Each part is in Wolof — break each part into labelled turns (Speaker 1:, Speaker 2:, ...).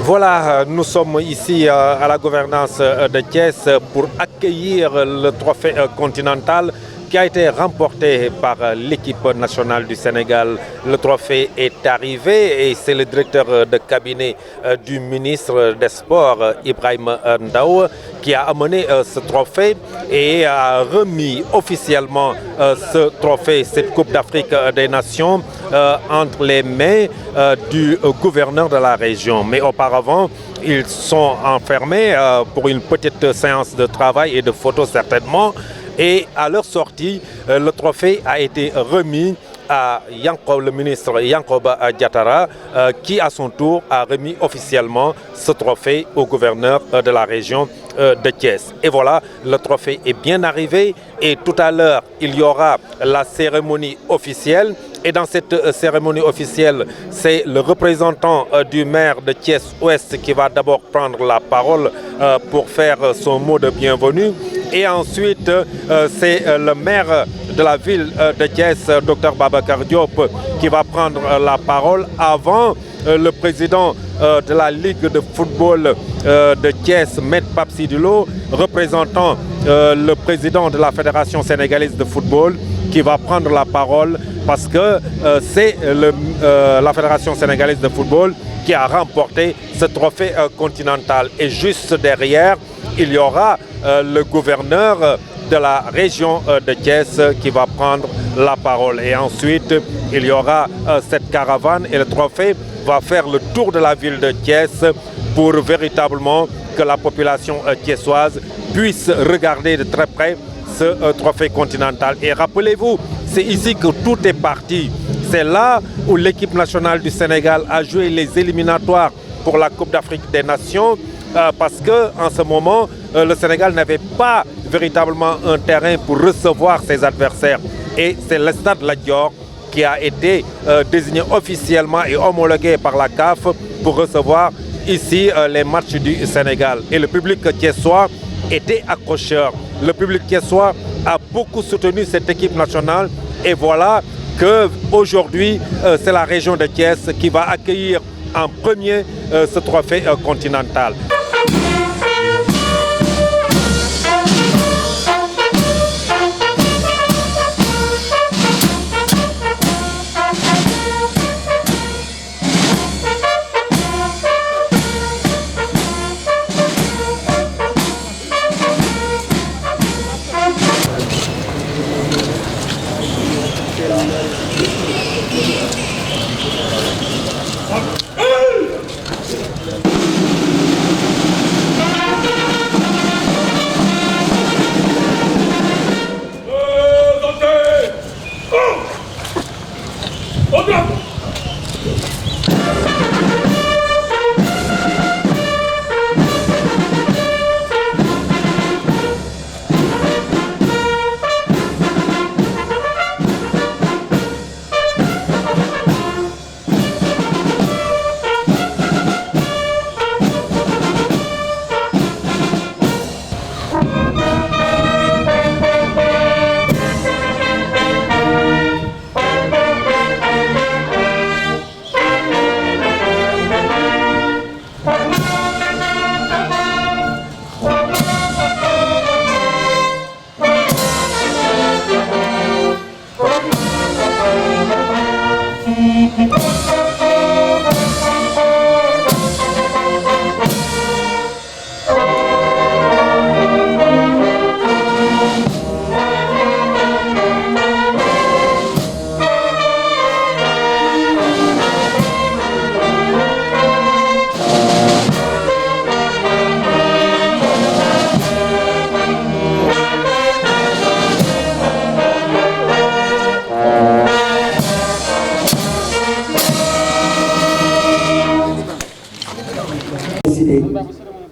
Speaker 1: Voilà, nous sommes ici à la gouvernance de Thiès pour accueillir le trophée continental qui a été remporté par l'équipe nationale du Sénégal. Le trophée est arrivé et c'est le directeur de cabinet du ministre des Sports, Ibrahim Ndao, qui a amené ce trophée et a remis officiellement ce trophée, cette Coupe d'Afrique des Nations, entre les mains du gouverneur de la région. Mais auparavant, ils sont enfermés pour une petite séance de travail et de photos certainement. Et à leur sortie, le trophée a été remis à le ministre Yankoba Diatara, qui à son tour a remis officiellement ce trophée au gouverneur de la région de Thiès. Et voilà, le trophée est bien arrivé et tout à l'heure, il y aura la cérémonie officielle. Et dans cette cérémonie officielle, c'est le représentant du maire de Thiès-Ouest qui va d'abord prendre la parole pour faire son mot de bienvenue. Et ensuite, c'est le maire de la ville de Thiès, Dr Babacar Diop, qui va prendre la parole avant le président de la Ligue de football de Thiès, Maître Pape Sidilo, représentant le président de la Fédération sénégalaise de football, qui va prendre la parole parce que c'est la Fédération sénégalaise de football qui a remporté ce trophée continental. Et juste derrière, il y aura le gouverneur de la région de Thiès qui va prendre la parole. Et ensuite, il y aura cette caravane et le trophée va faire le tour de la ville de Thiès pour véritablement que la population thiessoise puisse regarder de très près ce trophée continental. Et rappelez-vous, c'est ici que tout est parti. C'est là où l'équipe nationale du Sénégal a joué les éliminatoires pour la Coupe d'Afrique des Nations, parce qu'en ce moment, le Sénégal n'avait pas véritablement un terrain pour recevoir ses adversaires. Et c'est le stade Lat Dior qui a été désigné officiellement et homologué par la CAF pour recevoir ici les matchs du Sénégal. Et le public thiessois était accrocheur. Le public thiessois a beaucoup soutenu cette équipe nationale et voilà qu'aujourd'hui, c'est la région de Thiès qui va accueillir en premier ce trophée continental.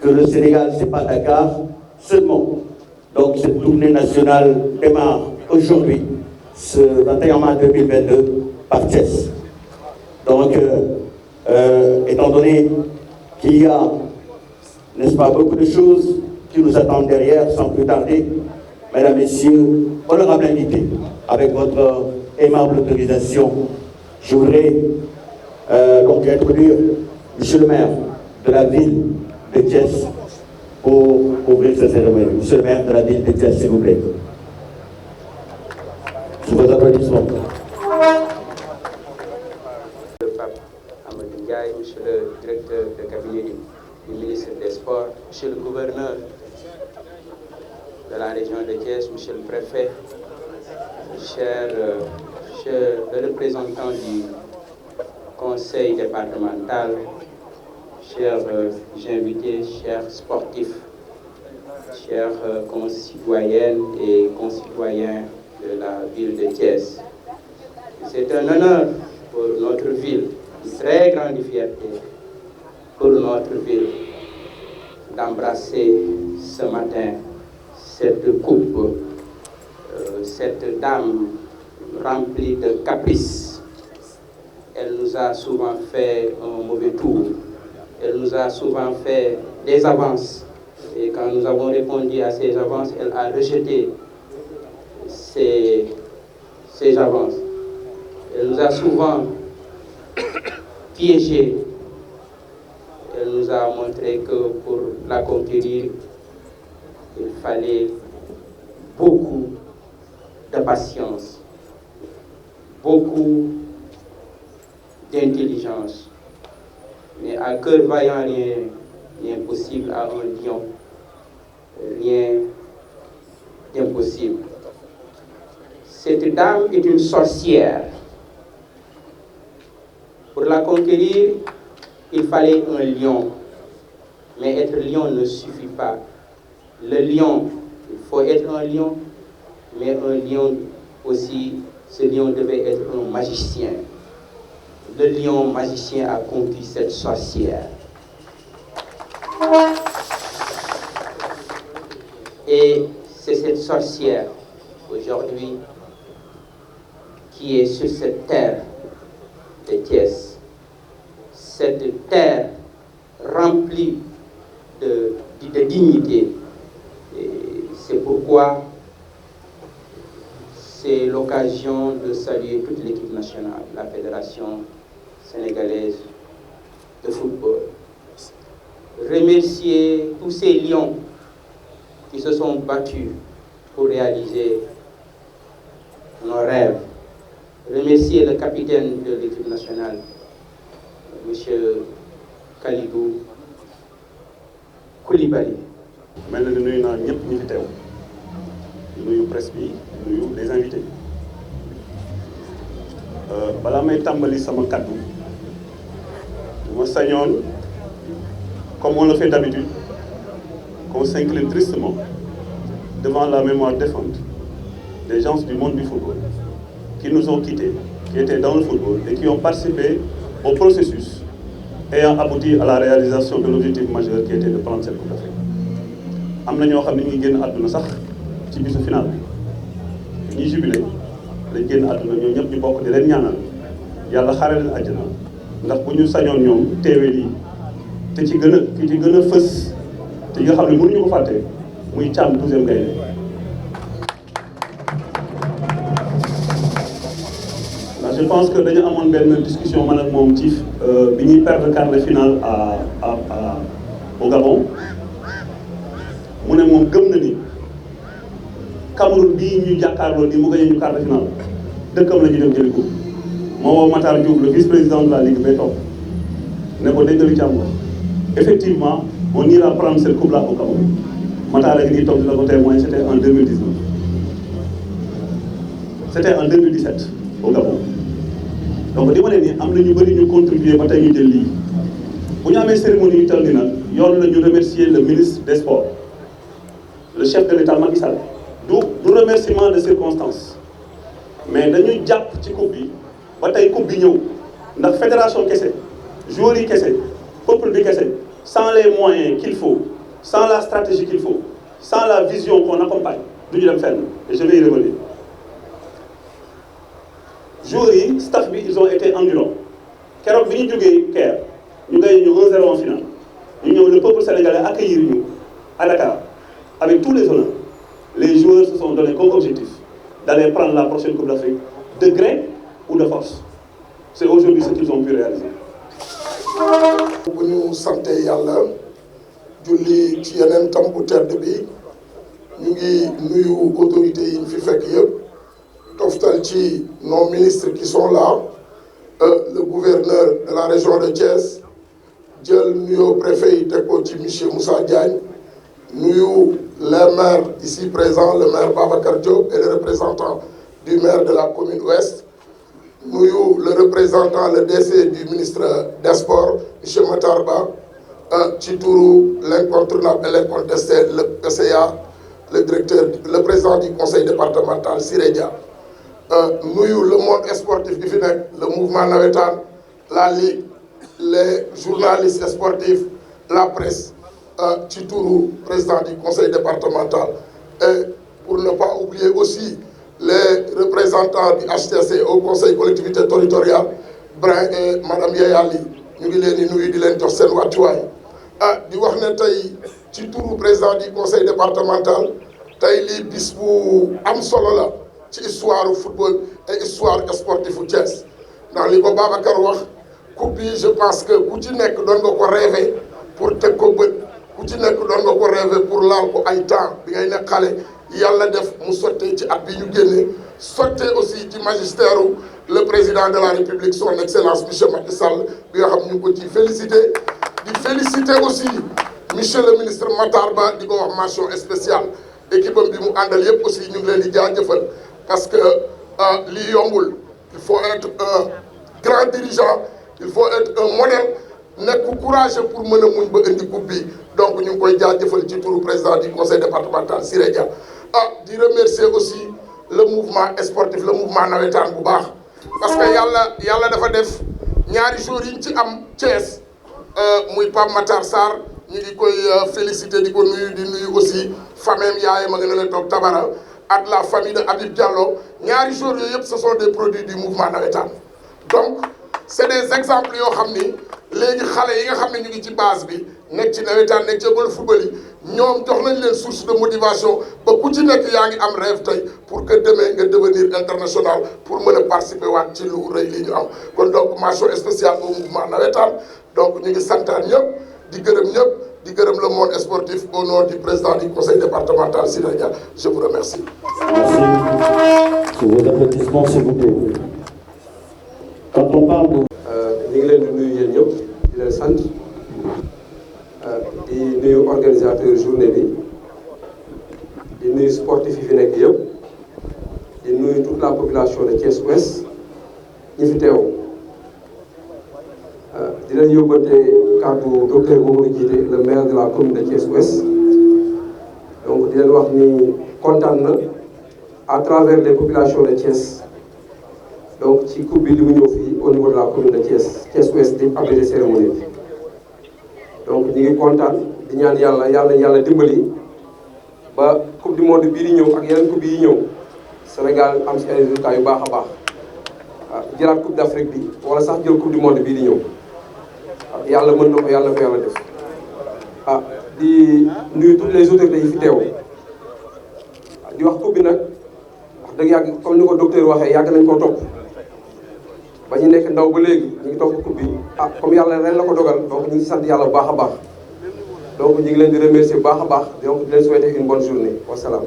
Speaker 2: Que le Sénégal, c'est pas Dakar seulement. Donc cette tournée nationale démarre aujourd'hui, ce 21 mars 2022, par Thiès. Donc, étant donné qu'il y a, n'est-ce pas, beaucoup de choses qui nous attendent derrière, sans plus tarder, mesdames, messieurs, honorables invités, avec votre aimable autorisation, je voudrais donc introduire Monsieur le maire de la ville de Thiès pour ouvrir cette cérémonie. Monsieur le maire de la ville de Thiès, s'il vous plaît. Sous vos applaudissements.
Speaker 3: Monsieur le directeur de cabinet du ministre des Sports, monsieur le gouverneur de la région de Thiès, monsieur le préfet, le représentant du conseil départemental, chers invités, chers sportifs, chers concitoyennes et concitoyens de la ville de Thiès. C'est un honneur pour notre ville, une très grande fierté pour notre ville d'embrasser ce matin cette coupe, cette dame remplie de caprices. Elle nous a souvent fait un mauvais tour, elle nous a souvent fait des avances, et quand nous avons répondu à ces avances, elle a rejeté ces avances. Elle nous a souvent piégés. Elle nous a montré que pour la conquérir, il fallait beaucoup de patience, beaucoup d'intelligence. Mais à cœur vaillant, rien n'est impossible à un lion, rien d'impossible. Cette dame est une sorcière. Pour la conquérir, il fallait un lion. Mais être lion ne suffit pas. Le lion, il faut être un lion, mais un lion aussi, ce lion devait être un magicien. Le lion magicien a conquis cette sorcière. Et c'est cette sorcière, aujourd'hui, qui est sur cette terre de Thiès. Cette terre remplie de dignité. Et c'est pourquoi c'est l'occasion de saluer toute l'équipe nationale, la Fédération sénégalaise de football. Remercier tous ces lions qui se sont battus pour réaliser nos rêves. Remercier le capitaine de l'équipe nationale, M. Kalidou Koulibaly.
Speaker 4: mel na ni nuyu naa ñëpp ñi fi teew nuyu presse bi nuyu les invités balaa may tàmbali sama kaddu ma sañoon comme on le fait d'habitude qu'on s'incline tristement devant la mémoire défunte des gens du monde du football qui nous ont quittés, qui étaient dans le football et qui ont participé au processus ayant abouti à la réalisation de l'objectif majeur qui était de prendre cette Coupe d'Afrique. am na ñoo xam ne ñu ngi génn àdduna sax ci bisu final bi ñuy jubilé lañ génn àdduna ñoom ñëpp ñu bokk di leen ñaanal yàlla xaare leen àjjana ndax bu ñu sañoon ñoom teewee lii te ki ci gën a fës te nga xam ne mënuñu ko fàtte muy Thiam 12e Gaïndé. Je pense que dañu amoon benn discussion man ak moom ci bi ñuy perdre quart de finale au Gabon mu ne moom gëm na ni Cameroun bii ñu jàkkaarloo ni mu gagné ñu quart de finale dëkkam la ñu dem jëli ko moo woo Matar Diouf le vice-président de la Ligue bay toog ne ko dégg nga li ci am wax effectivement on ira prendre cette coupe là au Cameroun Matar a ngi nii toog di la ko témoin c'était en 2019 c'était en 2017 au Gabon. Donc di ma ne ni am na ñu bëri ñu contribuer ba tey ñu jël lii bu ñu amee cérémonie yu toll nii nag yoon la ñu remercier le ministre des Sports le chef de l'État Macky Sall du remerciement de circonstance mais dañuy jàpp ci coupe bi ba tey coupe bi ñëw ndax fédération kese joueurs yi kese peuple bi kese sans les moyens qu'il faut sans la stratégie qu'il faut sans la vision qu'on accompagne du ñu dem fenn et je vais y revenir. Joueurs yi staff bi ils ont été endurants keroog bi ñu jógee Caire ñu gagné ñu 1-0 en finale ñu ñëw le peuple sénégalais accueillir ñu à Dakar avec tous les honneurs. Les joueurs se sont donné comme objectif d'aller prendre la prochaine Coupe d'Afrique de gré ou de force. C'est aujourd'hui ce qu'ils ont pu réaliser.
Speaker 5: bu ñu sante yàlla julli ci yeneen tam bu tedd bi ñu ngi nuyu autorités yi ñu fi fekk yëpp toftal ci nos ministres qui sont là le gouverneur de la région de Thiès jël nuyoo préfet yi teg ko ci monsieur Moussa Diagne nuyu les maires ici présents le maire Babacar Diop et le représentant du maire de la commune ouest nuyu le représentant le DC du ministre des Sports monsieur Matar Ba ci turu l'incontournable et l'incontesté le PCA le directeur le président du conseil départemental Siré Dia nuyu le monde sportif bi fi nekk le mouvement navétane la ligue les journalistes sportifs la presse ci turu président du conseil départemental et pour ne pas oublier aussi les représentants du HTC au conseil collectivité territoriale Brin et madame Yeyali ñu ngi leen di nuyu di leen jox seen wàccuwaay di wax ne tey ci turu président du conseil départemental tey lii bis bu am solo la ci histoire football et histoire sportive u Thiès ndax li ko Babacar wax coupe bi je pense que ku ci nekk doon nga ko rêver pour teg ko bët ku ci nekk doon nga ko rêver pour laal ko ay temps bi ngay nekk xale yàlla def mu sottee ci at bi ñu génnee sottee aussi ci magistère le président de la république son excellence monsieur Macky Sall bi nga xam ñu ngi ko ci féliciter di féliciter aussi monsieur le ministre Matar Ba di ko wax mention spéciale équipe bi mu àndal yëpp aussi ñu ngi leen di jaajëfal parce que lii yombul il faut être un grand dirigeant il faut être un modèle nekk courageux pour mën a muñ ba indi coupe bi donc ñu ngi koy jaajëfal ci turu président du conseil départemental Siré Dia di remercier aussi le mouvement sportif le mouvement navétane bu baax parce que yàlla dafa def ñaari jours yi ñu ci am Thiès muy Pape Matar Sarr ñu ngi koy féliciter di ko nuyu di nuyu aussi famille yaayam a nga ne leen toog Tabara ak la famille de Habib Diallo ñaari jours yooyu yëpp ce sont des produits du mouvement navétane donc c'est des exemples yoo xam ni léegi xale yi nga xam ne ñu ngi ci base bi nekk ci nawetaan nekk ci école football yi ñoom jox nañ leen source de motivation ba ku ci nekk yaa ngi am rêve tey pour que demain nga devenir international pour mën a participer waat ci lu rëy li ñu am kon donc mention spéciale au mouvement nawetaan donc ñu ngi santaan ñëpp di gërëm ñëpp di gërëm le monde sportif au nom du président du conseil départemental Siré Dia je vous remercie.
Speaker 2: Merci. Sous vos applaudissements s'il vous plaît. Quand on parle de.
Speaker 6: ñu ngi leen di nuyu yéen ñëpp di leen sant di nuyu organisateur journée bi di nuyu sportif yi fi nekk yëpp di nuyu toute la population de Thiès Ouest ñi fi teew di leen yóbbante kàddu docteur Mamadou Djité le maire de la commune de Thiès Ouest donc di leen wax ni kontaan na à travers les populations de Thiès. donc ci coupe bi li mu ñëw fii au niveau de la commune de Thiès Ouest di abrégé cérémonie bi donc ñu ngi kontaan di ñaan yàlla dimbali ba coupe du monde bii di ñëw ak yeneen coupe yi ñëw Sénégal am si ay résultats yu baax a baax jëlaat coupe d'Afrique bi wala sax jël coupe du monde bii di ñëw yàlla mën na ko yàlla def di nuyu toutes les autorités yi fi teew di wax coupe bi nag wax dëgg yàgg comme ni ko docteur waxee yàgg nañ koo topp. ba ñu nekk ndaw ba léegi ñu ngi topp coupe bi comme yàlla ren la ko dogal donc ñu ngi sant yàlla bu baax a baax donc ñu ngi leen di remercier bu baax a baax donc di leen souhaiter une bonne journée wasalaam.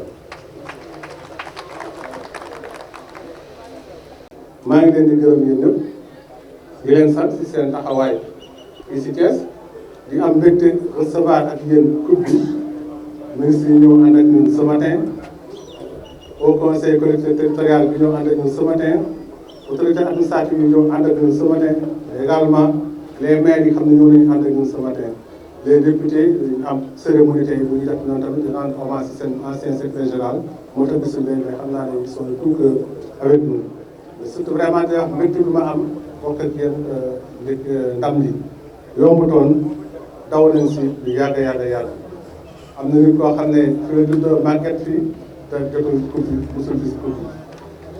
Speaker 7: maa ngi leen di gërëm yéen ñëpp di leen sant si seen taxawaay fii si Thiès di am mbégte recevoir ak yéen coupe bi ministre yi ñëw ànd ak ñun ce matin au conseil collectivité territorial bi ñëw ànd ak ñun ce matin. autorité administrative yi ñoo ànd ak ñun ce matin également les maires yi xam ne ñoo nañu ànd ak ñun ce matin les députés am cérémonie tey bu ñu def noonu tamit di rendre hommage si seen ancien secrétaire général moo tax gisul leen mais xam naa ne ils sont de tout cœur avec nous mais surtout vraiment di wax mbégte bi ma am bokk ak yéen ndam li yombutoon daw nañ si lu yàgg am na nit koo xam ne fi la juddoo màgget fii te jotul coupe bi mosul gis coupe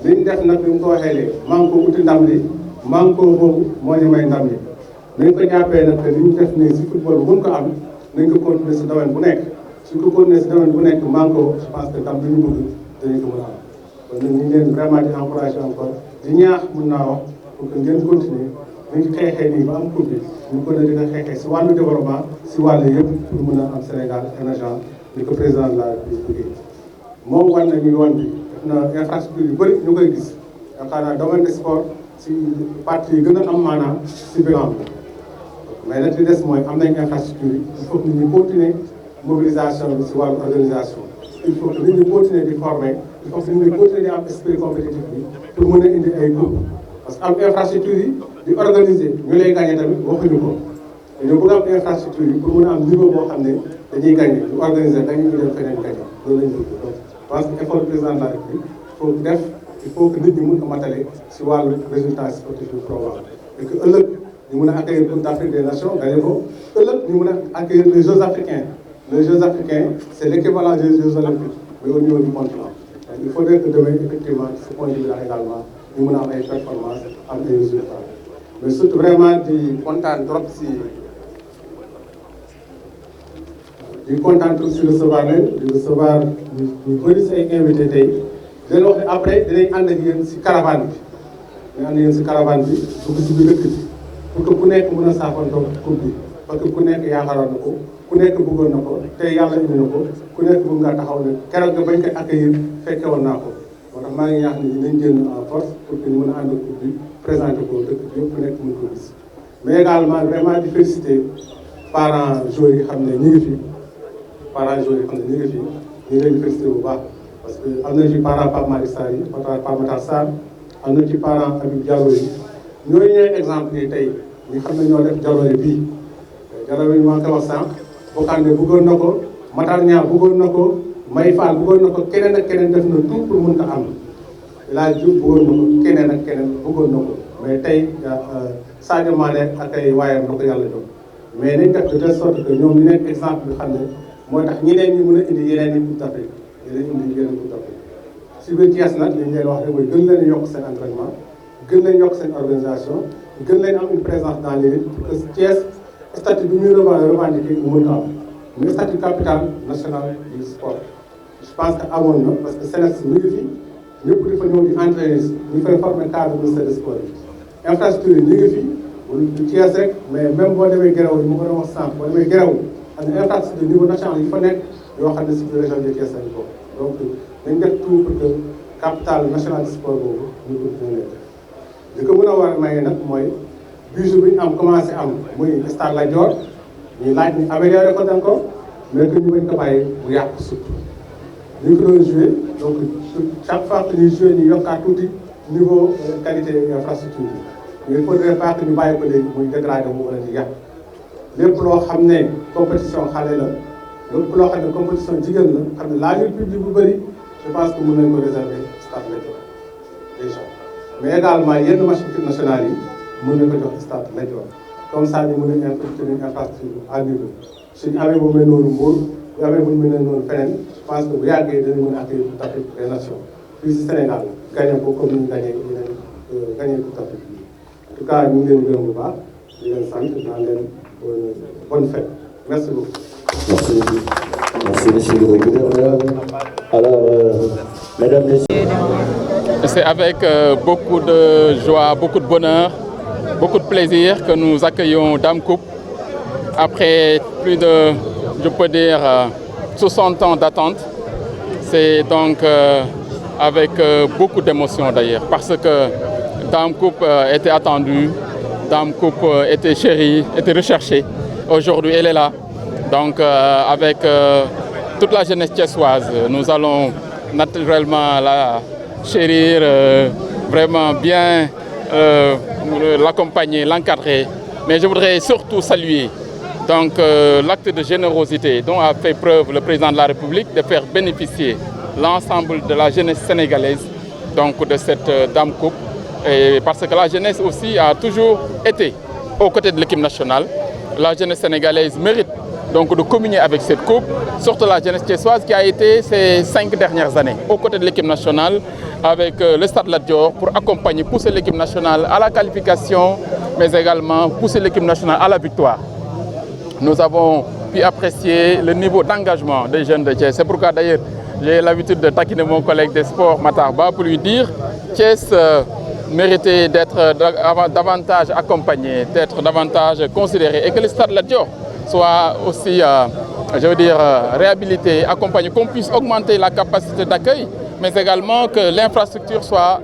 Speaker 7: bi li ñu def nag ni mu ko waxee léegi maa ngi ko uti ndam li maa ngi ko boobu moo ñu may ndam li nañ ko jàppee nag te li ñu def nii si football bu mën ko am nañ ko continuer si domaine bu nekk suñ ko continuer si domaine bu nekk maa ngi ko je pense que ndam li ñu bëgg dañu ko mën a am kon nag ñu ngi leen vraiment di encourager encore di ñaax mën naa wax pour que ngeen continuer ni ñu xeexee nii ba am coupe bi ñu gën a dina xeexee si wàllu développement si wàllu yëpp pour mën a am Sénégal émergent ni ko président de la République bëggee moom war nañu yoon bi def na infrastructure yu bëri ñu koy gis yaakaar naa domaine de sport si partie yi gën a am maanaam si bilan bi mais nag li des mooy am nañ infrastructure yi il faut que ñu continuer mobilisation bi si wàllu organisation il faut que nit ñi continuer di former il faut que nit ñi continuer di am esprit compétitif bi pour mën a indi ay coupe parce que am infrastructure yi di organiser ñu lay gagné tamit waxuñu ko dañoo bëgg am infrastructure yi pour mën a am niveau boo xam ne dañuy gagné ñu organiser gagné ñu dem feneen gagné loolu lañ bëgg donc je pense que effort président de la République il faut que nit ñi mën a matale si wàllu résultat sportif yu probable et que ëllëg ñu mën a accueillir Coupe d'Afrique des Nations gagné ko ëllëg ñu mën a accueillir les Jeux africains. Les Jeux africains, c'est l'équivalent des Jeux olympiques, mais au niveau du continent. Donc, il faudrait que demain, effectivement, ce point de vue-là également, nous avons des performances, des résultats. Mais surtout vraiment, du content trop si. Du content trop si recevoir leen, di recevoir ñu bëri say invité tey. di leen wax ne après dinañ ànd ak yéen si caravane bi. dinañ ànd ak yéen si caravane bi dugg si biir dëkk bi pour que ku nekk mën a saafantoo coupe bi parce que ku nekk yaakaaroon na ko. ku nekk bëggoon na ko te yàlla indi na ko ku nekk bëgg nga taxaw ne keroog nga bañ koy accueillir fekke woon naa ko moo tax maa ngi ñaax nit ñi nañ génn en force pour que ñu mën a ànd ak coupe bi présenté ko dëkk bi yëpp ku nekk mën ko gis mais également vraiment di féliciter parents joueurs yi xam ne ñu ngi fi parents joueurs yi xam ne ñu ngi fi ñu ngi leen di féliciter bu baax parce que am na ci parents Pape Malick Sarr yi Pape Matar Sarr am na ci parents Habib Diallo yi ñooñu ñooy exemple yi tey ñi xam ne ñoo def jaloore bii jaloore yi maa ngi koy wax sànq Bokande bëggoon na ko Matar Niang bëggoon na ko May Fall bëggoon na ko keneen ak keneen def na tout pour mën ko am El Hadj Diouf bëggoon na ko keneen ak keneen bëggoon na ko mais tey Sadio Mané ak ay waayam na ko yàlla jox mais nañ def de telle sorte que ñoom ñu nekk exemple bi xam ne mooy tax ñeneen ñi mën a indi yeneen i Coupe d'Afrique yeneen indi yeneen Coupe d'Afrique si biir Thiès nag li ñu leen wax rek mooy gën leen yokk seen entraînement gën leen yokk seen organisation gën leen am une présence dans les villes pour que Thiès statut bi muy revendiqué mu mën ko am mais statut capitale nationale du sport je pense que amoon na parce que Sénégal mi ngi fi ñëpp di fa ñëw di entraîner ñu fay former cadre ministère des sports yi infrastructure yi ñu ngi fi wala du Thiès rek mais même boo demee Guéréo yi mu ko doon wax sànq boo demee Guéréo am na infrastructure niveau national yi fa nekk yoo xam ne si région de Thiès lañ ko donc nañ def tout pour que capitale nationale du sport boobu ñu ko dina nekk li ko mën a war a maye nag mooy bijou bi ñu am commencé am muy stade Lat Dior ñu laaj ñu amélioré ko encore mais que ñu bañ ko bàyyi bu yàqu surtout ñu ko doon joué donc chaque fois que ñuy joué ñu yokkaat tuuti niveau qualité infrastructure bi mais il faudrait pas que ñu bàyyi ko léegi muy dégradé mu wala di yàq lépp loo xam ne compétition xale la lépp loo xam ne compétition jigéen la xam ne laajul public bu bëri je pense que mën nañ ko réserver stade Lat Dior déjà mais également yenn match équipe nationale yi mën na ko jox stade Lat Dior comme ça ñu mën a infrastructure à niveau suñu amee bu mel noonu Mbour bu amee bu ñu mel noonu feneen je pense que bu yàggee dañu mën a accueillir Coupe d'Afrique des Nations fii si Sénégal gagné ko comme ni ñu gagné yeneen gagné Coupe d'Afrique bi en tout cas ñu ngi leen di gërëm bu baax di leen sant naan leen bonne fête merci beaucoup.
Speaker 2: Merci. Merci, monsieur le gouverneur. Alors, mesdames, messieurs.
Speaker 8: C'est avec beaucoup de joie, beaucoup de bonheur, beaucoup de plaisir que nous accueillons Dame Coupe après plus de, je peux dire, 60 ans d'attente. C'est donc avec beaucoup d'émotion d'ailleurs, parce que Dame Coupe était attendue, Dame Coupe était chérie, était recherchée. Aujourd'hui, elle est là. Donc avec toute la jeunesse thiessoise, nous allons naturellement la chérir, vraiment bien l'accompagner, l'encadrer. Mais je voudrais surtout saluer donc l'acte de générosité dont a fait preuve le président de la République de faire bénéficier l'ensemble de la jeunesse sénégalaise donc de cette Dame Coupe. Et parce que la jeunesse aussi a toujours été aux côtés de l'équipe nationale. La jeunesse sénégalaise mérite donc de communier avec cette coupe, surtout la jeunesse thiessoise qui a été ces 5 dernières années aux côtés de l'équipe nationale avec le Stade Lat Dior pour accompagner, pousser l'équipe nationale à la qualification, mais également pousser l'équipe nationale à la victoire. Nous avons pu apprécier le niveau d'engagement des jeunes de Thiès. C'est pourquoi d'ailleurs j'ai l'habitude de taquiner mon collègue des sports Matar Ba pour lui dire Thiès méritaient d'être davantage accompagnés, d'être davantage considérés et que le stade Lat Dior soit aussi, je veux dire, réhabilité, accompagné, qu'on puisse augmenter la capacité d'accueil, mais également que l'infrastructure soit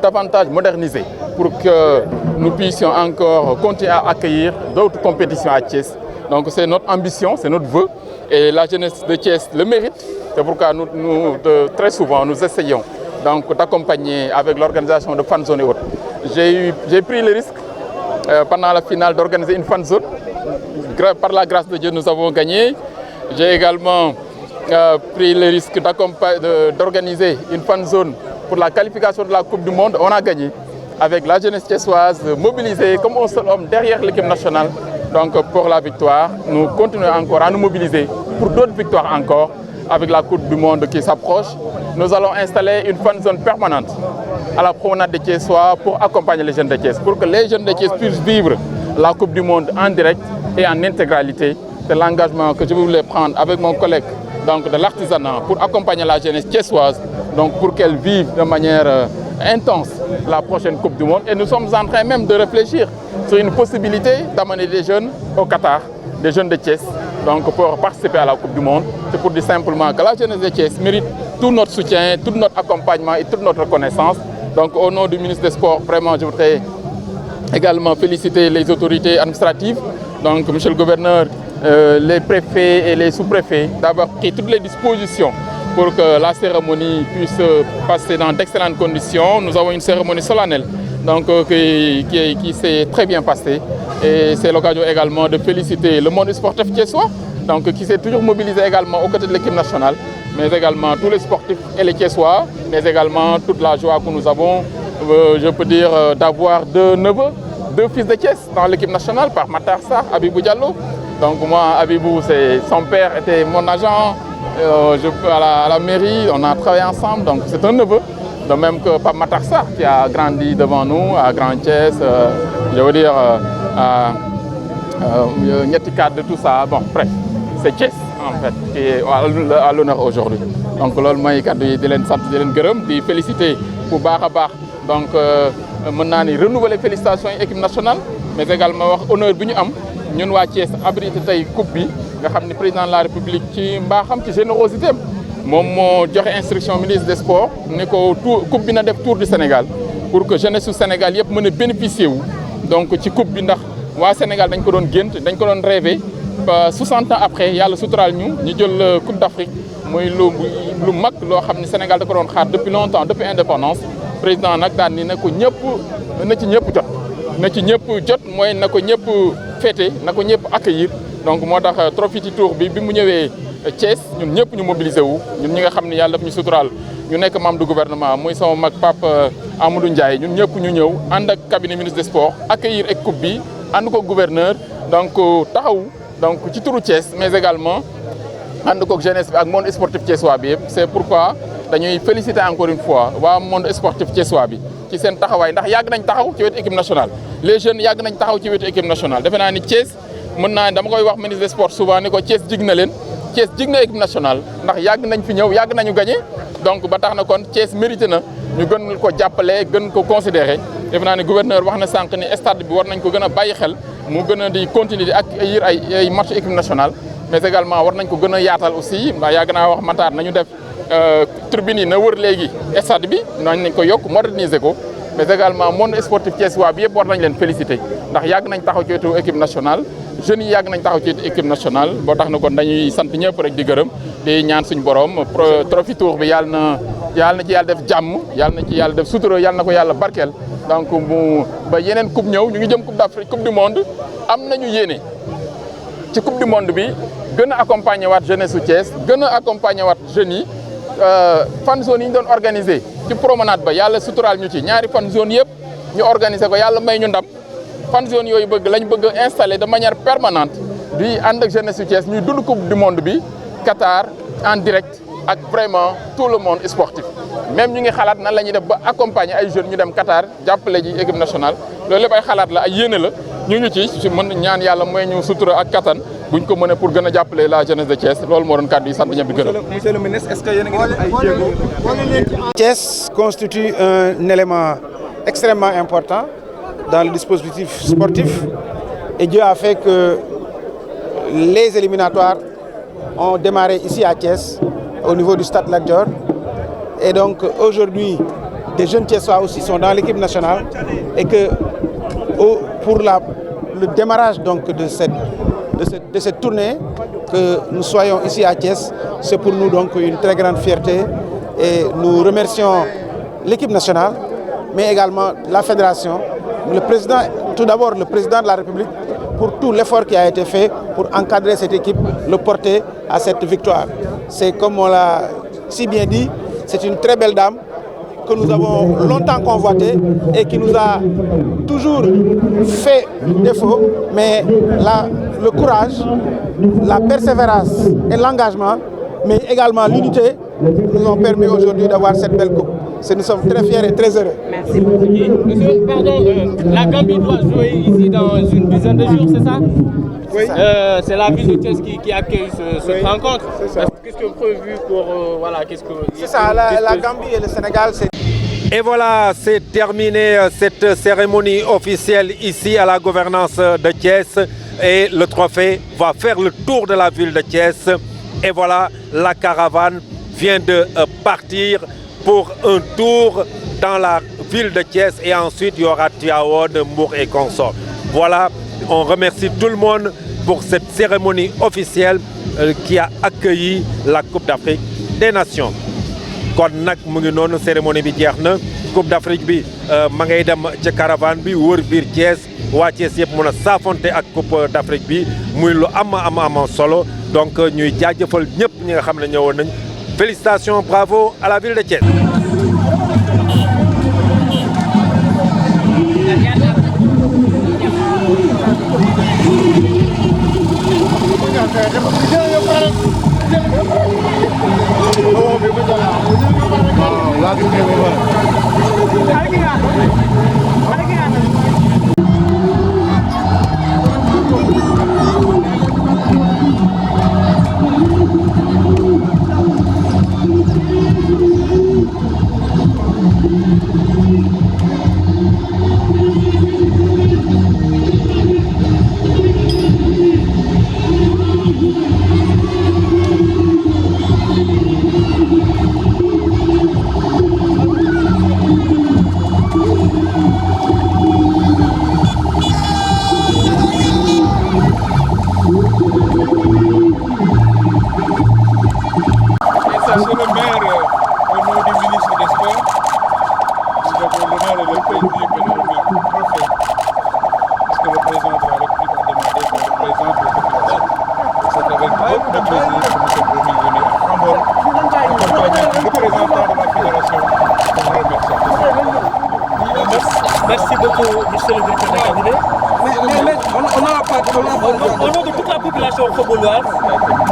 Speaker 8: davantage modernisée pour que nous puissions encore continuer à accueillir d'autres compétitions à Thiès. Donc c'est notre ambition, c'est notre vœu et la jeunesse de Thiès le mérite. C'est pourquoi très souvent nous essayons donc d'accompagner avec l'organisation de fan zone et autres. J'ai pris le risque pendant la finale d'organiser une fan zone. Par la grâce de Dieu, nous avons gagné. J'ai également pris le risque d'organiser une fan zone pour la qualification de la Coupe du Monde. On a gagné avec la jeunesse thiessoise mobilisée comme un seul homme derrière l'équipe nationale. Donc pour la victoire, nous continuons encore à nous mobiliser pour d'autres victoires encore. Avec la Coupe du Monde qui s'approche, nous allons installer une fan zone permanente à la promenade de Thiessois pour accompagner les jeunes de Thiès, pour que les jeunes de Thiès puissent vivre la Coupe du Monde en direct et en intégralité. C'est l'engagement que je voulais prendre avec mon collègue donc, de l'artisanat pour accompagner la jeunesse thiessoise, donc pour qu'elle vive de manière intense la prochaine Coupe du Monde. Et nous sommes en train même de réfléchir sur une possibilité d'amener des jeunes au Qatar, des jeunes de Thiès, donc pour participer à la Coupe du Monde. C'est pour dire simplement que la jeunesse de Thiès mérite tout notre soutien, tout notre accompagnement et toute notre reconnaissance. Donc au nom du ministre des Sports, vraiment je voudrais également féliciter les autorités administratives, donc monsieur le gouverneur, les préfets et les sous-préfets d'avoir pris toutes les dispositions pour que la cérémonie puisse passer dans d'excellentes conditions. Nous avons une cérémonie solennelle donc, qui s'est très bien passée. Et c'est l'occasion également de féliciter le monde sportif thiessois, donc qui s'est toujours mobilisé également aux côtés de l'équipe nationale, mais également tous les sportifs et les thiessois, mais également toute la joie que nous avons, je peux dire, d'avoir deux neveux, deux fils de Thiès dans l'équipe nationale par Matar Sarr, Abibou Diallo. Donc moi, Abibou, son père était mon agent à la mairie, on a travaillé ensemble, donc c'est un neveu. De même que Pape Matar Sarr qui a grandi devant nous à Grand Thiès, je veux dire, ñetti cadre de tout ça, bon bref, c'est Thiès en fait qui est à l'honneur aujourd'hui. Donc loolu mooy kaddu yi di leen sant di leen gërëm di féliciter bu baax a baax donc mën naa ni renouveler félicitations yi équipe nationale, mais également wax honneur bi ñu am ñun waa Thiès abrité tey coupe bi nga xam ni président de la République ci mbaaxam ci générosité am moom moo joxe instruction ministre des sports ne ko coupe bi na def tour du Sénégal pour que jeunesse su Sénégal yëpp mën a bénéficier wu donc ci coupe bi ndax waa Sénégal dañ ko doon gént dañ ko doon rêvé 60 ans après yàlla suturaal ñu jël coupe d'Afrique muy lu mag loo xam ne Sénégal da ko doon xaar depuis longtemps depuis indépendance président nag daan ni na ko ñëpp na ci ñëpp jot na ci ñëpp jot mooy na ko ñëpp féete na ko ñëpp accueillir donc moo tax trophée ci tour bi mu ñëwee Thiès ñun ñëpp ñu mobilisé wu ñun ñi nga xam ne yàlla daf ñu suturaal ñu nekk membre du gouvernement muy sama mag Pape Amadou Ndiaye ñun ñëpp ñu ñëw ànd ak cabinet ministre des sports accueillir ak coupe bi ànd ko gouverneur donc taxaw donc ci turu Thiès mais également ànd ko jeunesse bi ak monde sportif thiessois bi yëpp. C'est pourquoi dañuy féliciter encore une fois waa monde sportif thiessois bi ci seen taxawaay ndax yàgg nañ taxaw ci wetu équipe nationale les jeunes yàgg nañ taxaw ci wetu équipe nationale defe naa ni Thiès mën naa dama koy wax ministre des sports souvent ni ko Thiès jig na leen Thiès jig na équipe nationale ndax yàgg nañ fi ñëw yàgg nañu gagné donc ba tax na kon Thiès mérité na ñu gën ko jàppale gën ko considéré defe naa ne gouverneur wax na sànq ni stade bi war nañ ko gën a bàyyi xel mu gën a di continuer di accueillir ay match équipe nationale mais également war nañ ko gën a yaatal aussi ndax yàgg naa wax Matar nañu def tribune yi na wër léegi stade bi nañ ko yokk moderniser ko mais également monde sportif thiessois bi yëpp war nañ leen féliciter ndax yàgg nañ taxaw ci wetu équipe nationale jeunes yi yàgg nañ taxaw ci équipe nationale boo tax na kon dañuy sant ñëpp rek di gërëm di ñaan suñu borom trophée tour bi yàlla na ci yàlla def jàmm yàlla na ci yàlla def sutura yàlla na ko yàlla barkeel donc mu ba yeneen coupe ñëw ñu ngi jëm coupe d'Afrique coupe du monde am nañu yéene ci coupe du monde bi gën a accompagner waat jeunesse su Thiès gën a accompagner waat jeunes yi fan zone yi ñu doon organiser ci promenade ba yàlla suturaal ñu ci ñaari fan zone yëpp ñu organiser ko yàlla may ñu ndam fan zone yooyu lañ bëgg a installer de manière permanente di ànd ak jeunesse su Thiès ñuy dund coupe du monde bi Qatar en direct ak vraiment tout le monde sportif même ñu ngi xalaat nan la ñuy def ba accompagner ay jeunes ñu dem Qatar jàppale ji équipe nationale loolu lépp ay xalaat la ay yéene la ñu ci mën ñaan yàlla mooy ñu sutura ak kattan buñ ko mënee pour gën a jàppale la jeunesse de Thiès loolu moo doon kàddu yi sant ñëpp di gërëm.
Speaker 9: Monsieur le ministre, est-ce que yéen a ngi def ay jéego.
Speaker 10: Thiès constitue un élément
Speaker 9: extrêmement important dans le dispositif sportif. Et Dieu a fait que les éliminatoires ont démarré ici à Thiès, au niveau du Stade Lat Dior. Et donc aujourd'hui, des jeunes Thiessois aussi sont dans l'équipe nationale et que pour le démarrage donc de cette tournée, que nous soyons ici à Thiès, c'est pour nous donc une très grande fierté et nous remercions l'équipe nationale, mais également la fédération, le président, tout d'abord le président de la République pour tout l'effort qui a été fait pour encadrer cette équipe, le porter à cette victoire. C'est comme on l'a si bien dit, c'est une très belle dame que nous avons longtemps convoitée et qui nous a toujours fait défaut, mais le courage, la persévérance et l'engagement, mais également l'unité, nous ont permis aujourd'hui d'avoir cette belle coupe. Nous sommes très fiers et très heureux.
Speaker 10: Merci beaucoup. Monsieur, pardon, la Gambie doit jouer ici dans une dizaine de jours, c'est ça?
Speaker 9: Oui.
Speaker 10: C'est la ville de Thiès qui accueille cette rencontre. Qu'est-ce que vous prévu pour... voilà, qu'est-ce que...
Speaker 9: C'est ça, la Gambie et le Sénégal, c'est...
Speaker 1: Et voilà, c'est terminé cette cérémonie officielle ici à la gouvernance de Thiès. Et le trophée va faire le tour de la ville de Thiès. Et voilà, la caravane vient de partir pour un tour dans la ville de Thiès. Et ensuite, il y aura Tivaouane, Mbour et consorts. Voilà, on remercie tout le monde pour cette cérémonie officielle qui a accueilli la Coupe d'Afrique des Nations. Kon nag mu ngi noonu cérémonie bi jeex na Coupe d'Afrique bi ma ngay dem ci caravane bi wër biir Thiès waa Thiès yëpp mën a saafonte ak Coupe d'Afrique bi muy lu am solo donc ñuy jaajëfal ñëpp ñi nga xam ne ñëwoon nañ félicitations, bravo à la ville de Thiès.
Speaker 10: Merci beaucoup, monsieur le directeur de cabinet. Au nom de toute la population footballoise,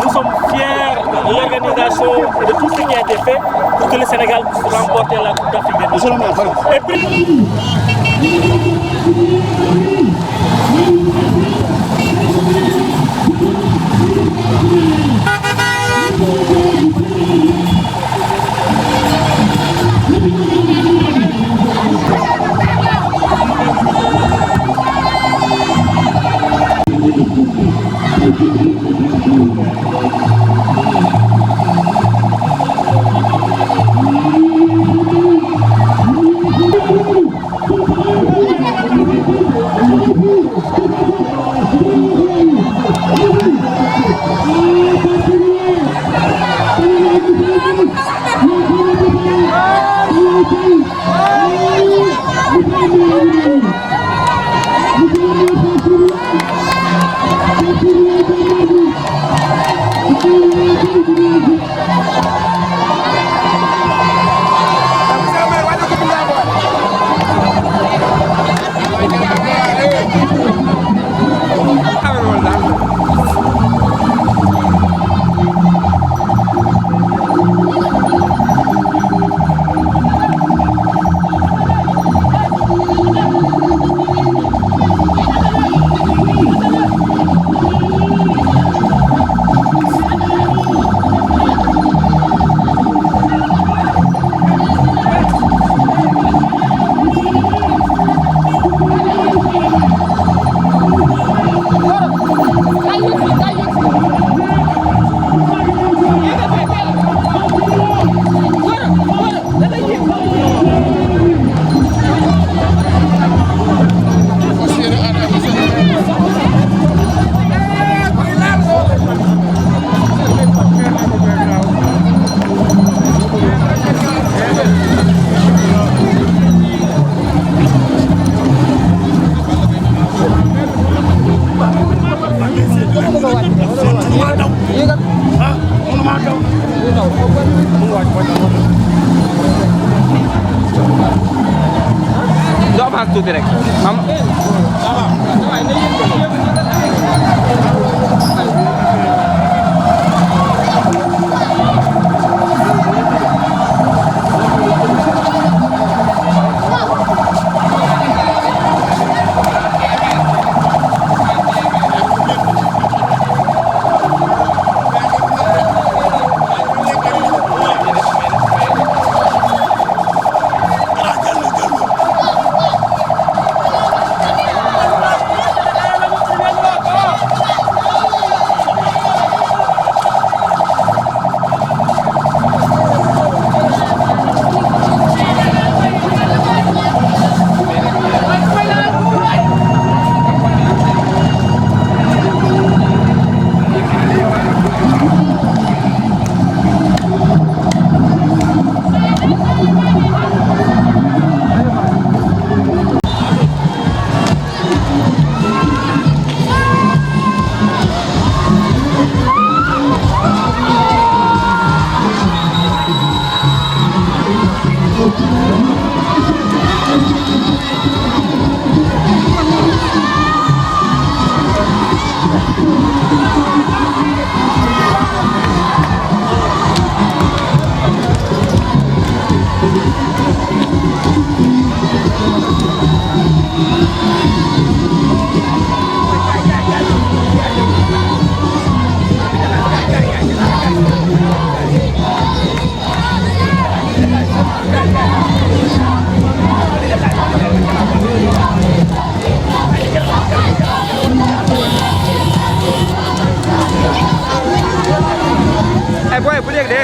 Speaker 10: nous sommes fiers de l'organisation et de tout ce qui a été fait pour que le Sénégal puisse remporter la Coupe d'Afrique des Nations. Et puis...
Speaker 11: Thank you. avance tuuti rek boy bu dégg de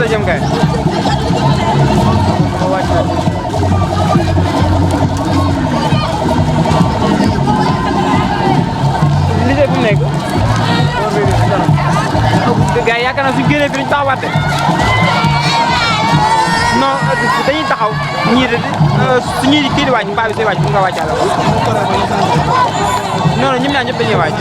Speaker 11: jëm kay lycée bu nekk gars yi yaakaar naa suñu génnee fi ñu taxawaat de non dañuy taxaw ñii de suñuy kii di wàcc paa bi say wàcc bu nga wàccaale non non ñoom ñaar ñëpp dañuy wàcc